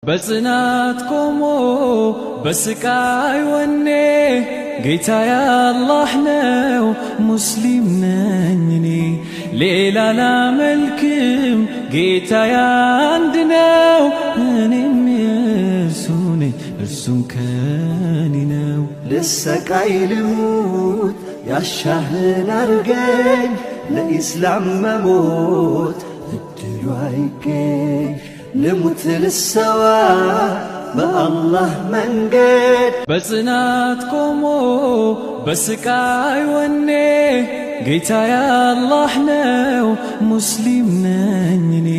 በጽናት ቆሞ በስቃይ ወኔ ጌታዬ አላህ ነው ሙስሊም ነኝ እኔ ሌላ ላመልክም ጌታዬ አንድ ነው እኔም የእርሱ ነኝ እርሱም ከኔ ነው ልሰቃይ ልሙት ያሻህን አርገኝ ለኢስላም መሞት እድሉ አይገኝ ልሙት ልሰዋ በአላህ መንገድ በጽናት ቆሞ በስቃይ ወኔ ጌታዬ አላህ ነው ሙስሊም ነኝ እኔ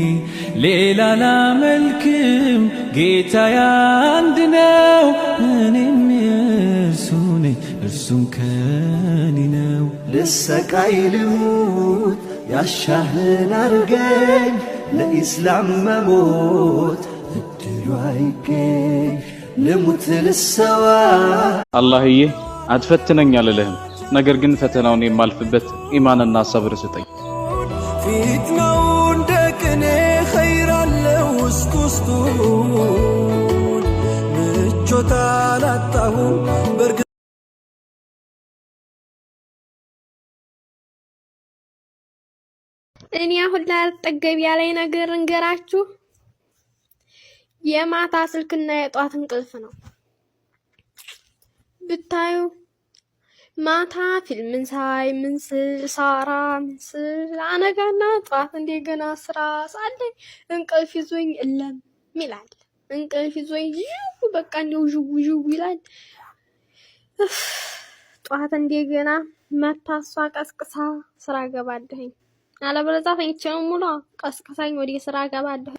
ሌላ ላመልክም ጌታዬ አንድ ነው እኔም የእርሱ ነኝ እርሱም ከኔ ነው ልሰቃይ ልሙት ያሻህን አርገኝ ለኢስላም መሞት እድሉ አይገኝ ልሙት ልሰዋ አላህዬ አትፈትነኝ አልልህም ነገር ግን ፈተናውን የማልፍበት ኢማንና ሰብር ስጠኝ ፊትናው እንደቅኔ ኸይር አለው ውስጥ ውስጡን ምቾት አላጣሁም እኔ አሁን ላልጠገብ ያለኝ ነገር እንገራችሁ የማታ ስልክና የጧት እንቅልፍ ነው ብታዩ ማታ ፊልምን ሳይ ምንስል ሳራ ምንስል አነጋና ጧት እንደገና ስራ ሳለኝ እንቅልፍ ይዞኝ እለም ይላል እንቅልፍ ይዞኝ በቃ እንደው ዥው ይላል ጧት እንደገና መታሷ ቀስቅሳ ስራ ገባለሁኝ አለበለዚያ ተኝቼ ነው ሙሉ ቀስቅሳኝ ወደ ስራ ገባለሁ